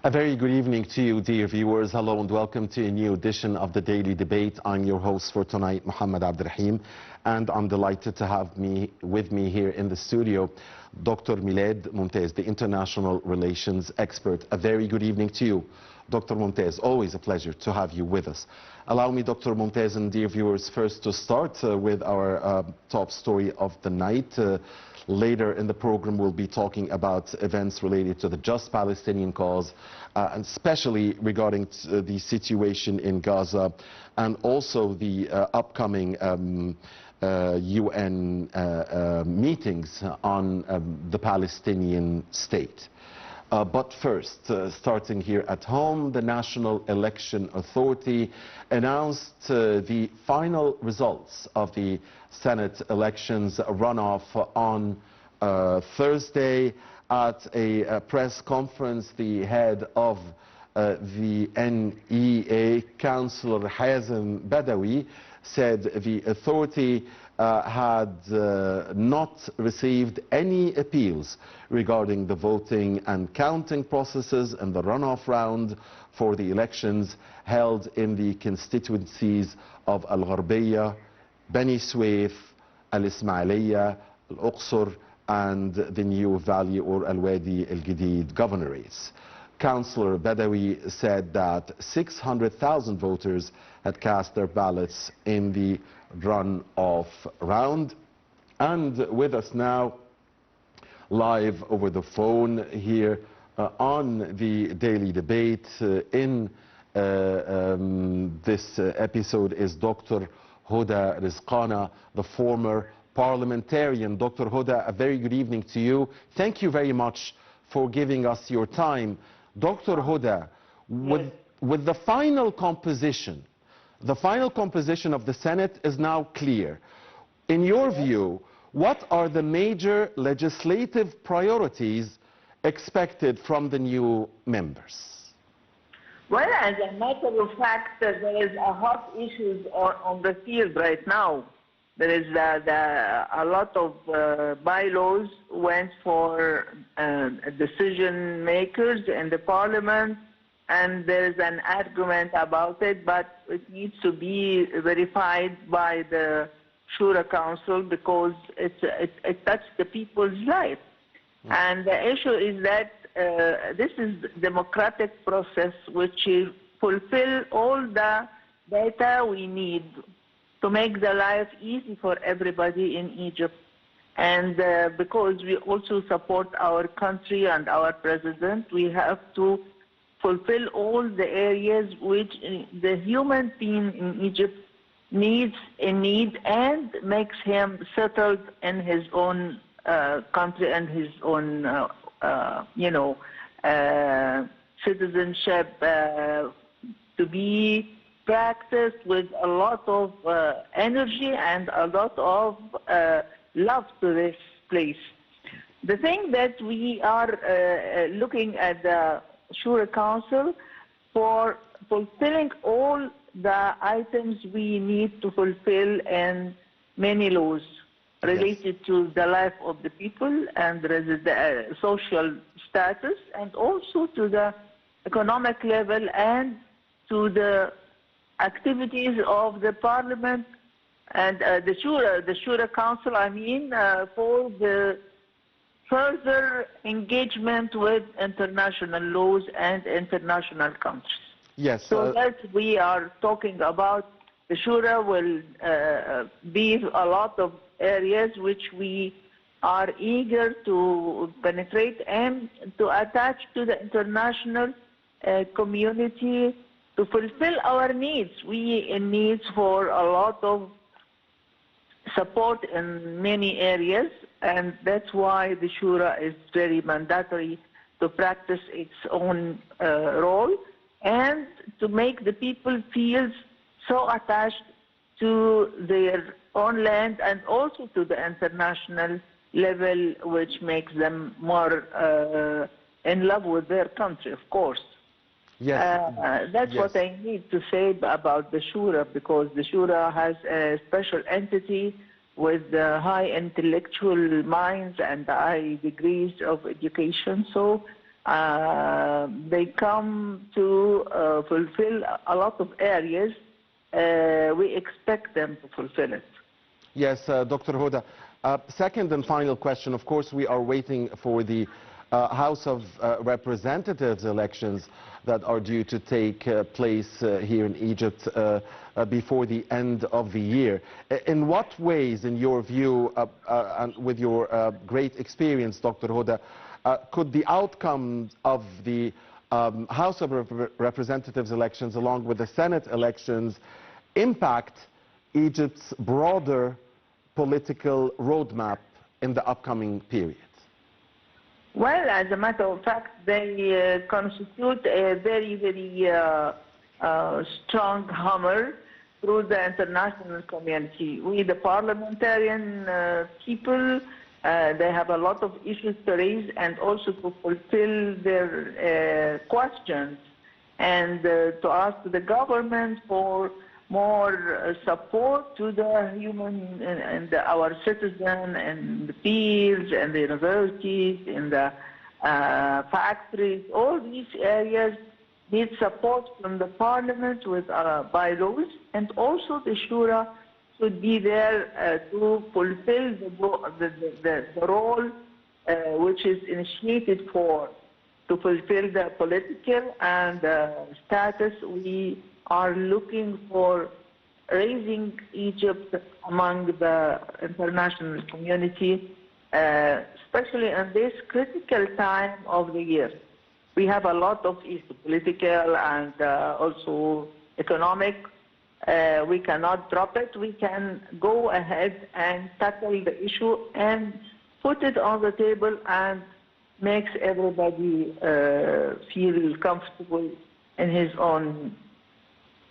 A very good evening to you, dear viewers. Hello and welcome to a new edition of the Daily Debate. I'm your host for tonight, Mohammed Abdirrahim, and I'm delighted to have with me here in the studio, Dr. Milad Mumtaz, the international relations expert. A very good evening to you, Dr. Mumtaz. Always a pleasure to have you with us. Allow me, Dr. Mumtaz and dear viewers, first to start with our top story of the night. Later in the program, we'll be talking about events related to the just Palestinian cause, and especially regarding the situation in Gaza, and also the upcoming UN meetings on the Palestinian state. But first, starting here at home, the National Election Authority announced the final results of the Senate elections runoff on Thursday. At a press conference, the head of the NEA, Councillor Hazem Badawi, said the authority had not received any appeals regarding the voting and counting processes in the runoff round for the elections held in the constituencies of Al-Gharbiyya, Bani Suef, Al-Ismailiyya, Al-Aqsar, and the New Valley or Al-Wadi Al-Jadid governorates. Councillor Badawi said that 600,000 voters had cast their ballots in the runoff round. And with us now, live over the phone here on the Daily Debate in this episode is Dr. Hoda Rezkana, the former parliamentarian. Dr. Hoda, a very good evening to you. Thank you very much for giving us your time. Dr. Hoda, with the final composition of the Senate is now clear. In your view, what are the major legislative priorities expected from the new members? Well, as a matter of fact, there is a hot issues on the field right now. There is a lot of bylaws went for decision makers in the parliament, and there is an argument about it, but it needs to be verified by the Shura Council because it touches the people's life. And the issue is that this is democratic process which fulfill all the data we need to make the life easy for everybody in Egypt. And because we also support our country and our president, we have to fulfill all the areas which the human being in Egypt needs and makes him settled in his own country and his own, citizenship to be practiced with a lot of energy and a lot of love to this place. The thing that we are looking at the Shura Council for fulfilling all the items we need to fulfill in many laws related to the life of the people and the social status, and also to the economic level and to the activities of the parliament and the Shura Council, for the further engagement with international laws and international countries. Yes. So that we are talking about, the Shura will be a lot of areas which we are eager to penetrate and to attach to the international community to fulfill our needs. We in needs for a lot of support in many areas, and that's why the Shura is very mandatory to practice its own role and to make the people feel so attached to their own land and also to the international level, which makes them more in love with their country, of course. Yes. That's what I need to say about the Shura, because the Shura has a special entity with high intellectual minds and high degrees of education. So they come to fulfill a lot of areas. We expect them to fulfill it. Yes, Dr. Hoda. Second and final question. Of course, we are waiting for the House of Representatives elections that are due to take place here in Egypt before the end of the year. In what ways, in your view, and with your great experience, Dr. Hoda, could the outcome of the House of Representatives elections along with the Senate elections impact Egypt's broader political roadmap in the upcoming period? Well, as a matter of fact, they constitute a very, very strong hammer through the international community. We, the parliamentarian people, they have a lot of issues to raise and also to fulfill their questions and to ask the government for more support to the human and our citizens and the fields and the universities and the factories. All these areas need support from the parliament with bylaws, and also the shura should be there to fulfill the role which is initiated to fulfill the political and status. We are looking for raising Egypt among the international community, especially in this critical time of the year. We have a lot of issues, political and also economic. We cannot drop it. We can go ahead and tackle the issue and put it on the table and makes everybody feel comfortable in his own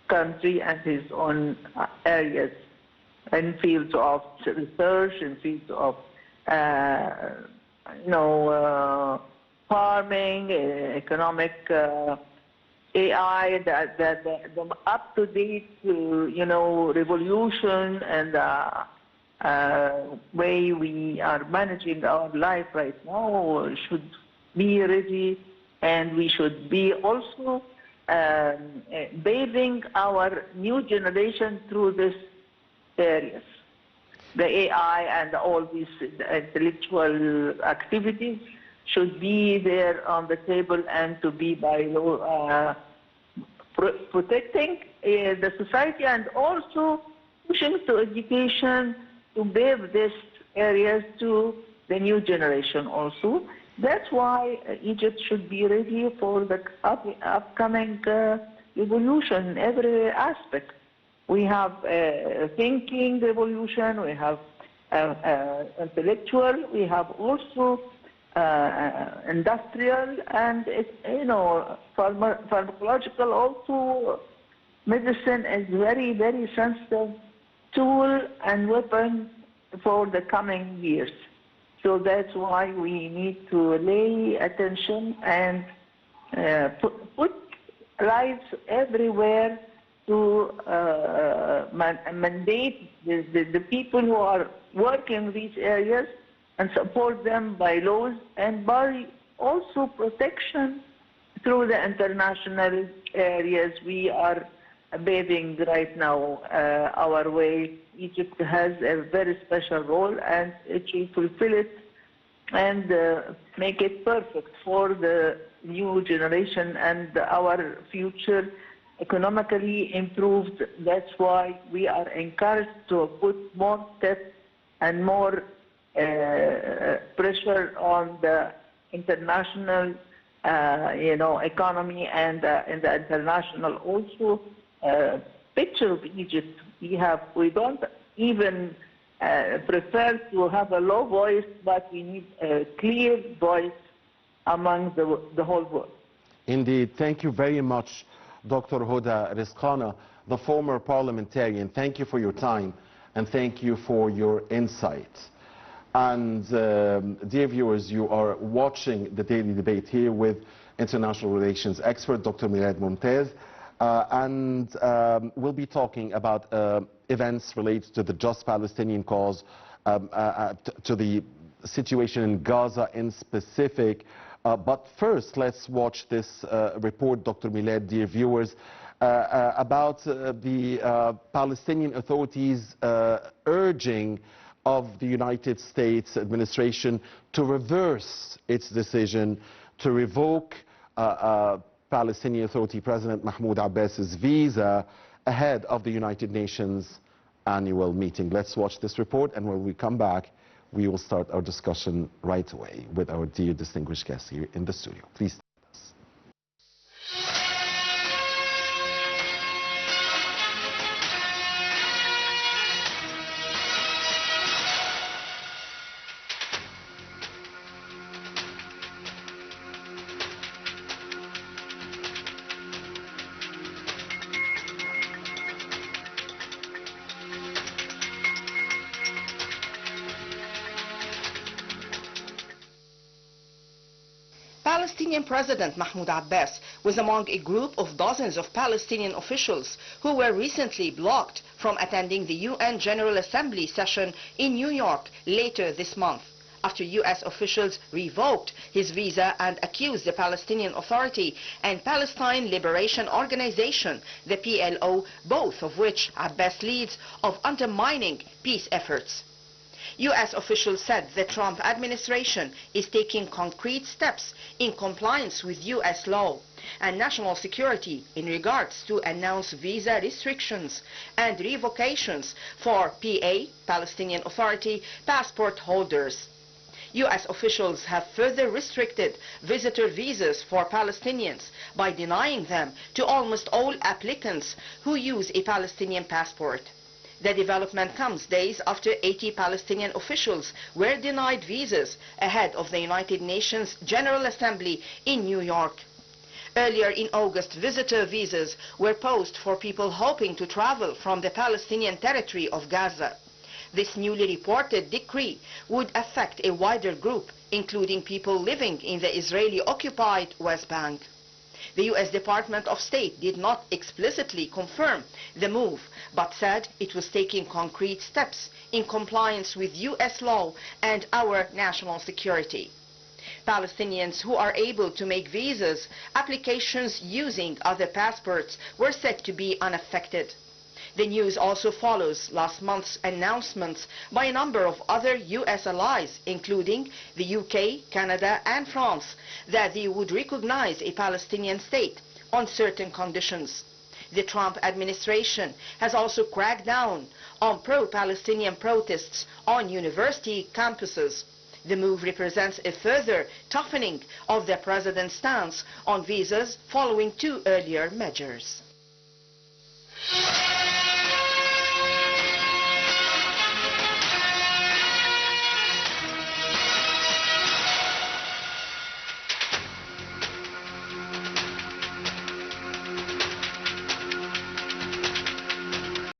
country and his own areas, in fields of research, in fields of farming, economic, AI, the up-to-date, revolution and way we are managing our life right now should be ready, and we should be also bathing our new generation through these areas. The AI and all these intellectual activities should be there on the table and to be by law protecting the society, and also pushing to education to bathe these areas to the new generation also. That's why Egypt should be ready for the upcoming revolution in every aspect. We have thinking revolution, we have intellectual, we have also industrial, and pharmacological also. Medicine is very, very sensitive tool and weapon for the coming years. So that's why we need to lay attention and put lights everywhere to mandate the people who are working in these areas and support them by laws and by also protection through the international areas we are bathing right now our way. Egypt has a very special role, and it should fulfill it and make it perfect for the new generation and our future economically improved. That's why we are encouraged to put more steps and more pressure on the international economy and in the international also picture of Egypt. We don't even prefer to have a low voice, but we need a clear voice among the whole world. Indeed. Thank you very much, Dr. Hoda Rezkana, the former parliamentarian. Thank you for your time, and thank you for your insight. And dear viewers, you are watching the Daily Debate here with international relations expert Dr. Mirad Mumtaz. And we'll be talking about events related to the just Palestinian cause, to the situation in Gaza in specific, But first, let's watch this report, Dr. Milad, dear viewers, about the Palestinian authorities urging of the United States administration to reverse its decision to revoke Palestinian Authority President Mahmoud Abbas's visa ahead of the United Nations annual meeting. Let's watch this report, and when we come back, we will start our discussion right away with our dear distinguished guests here in the studio. Please stay with us. Palestinian President Mahmoud Abbas was among a group of dozens of Palestinian officials who were recently blocked from attending the UN General Assembly session in New York later this month, after US officials revoked his visa and accused the Palestinian Authority and Palestine Liberation Organization, the PLO, both of which Abbas leads, of undermining peace efforts. US officials said the Trump administration is taking concrete steps in compliance with US law and national security in regards to announce visa restrictions and revocations for PA, Palestinian Authority, passport holders. US officials have further restricted visitor visas for Palestinians by denying them to almost all applicants who use a Palestinian passport. The development comes days after 80 Palestinian officials were denied visas ahead of the United Nations General Assembly in New York. Earlier in August, visitor visas were posed for people hoping to travel from the Palestinian territory of Gaza. This newly reported decree would affect a wider group, including people living in the Israeli-occupied West Bank. The US Department of State did not explicitly confirm the move, but said it was taking concrete steps in compliance with US law and our national security. Palestinians who are able to make visas applications using other passports were said to be unaffected. The news also follows last month's announcements by a number of other US allies, including the UK, Canada and France, that they would recognize a Palestinian state on certain conditions. The Trump administration has also cracked down on pro-Palestinian protests on university campuses. The move represents a further toughening of the president's stance on visas following two earlier measures.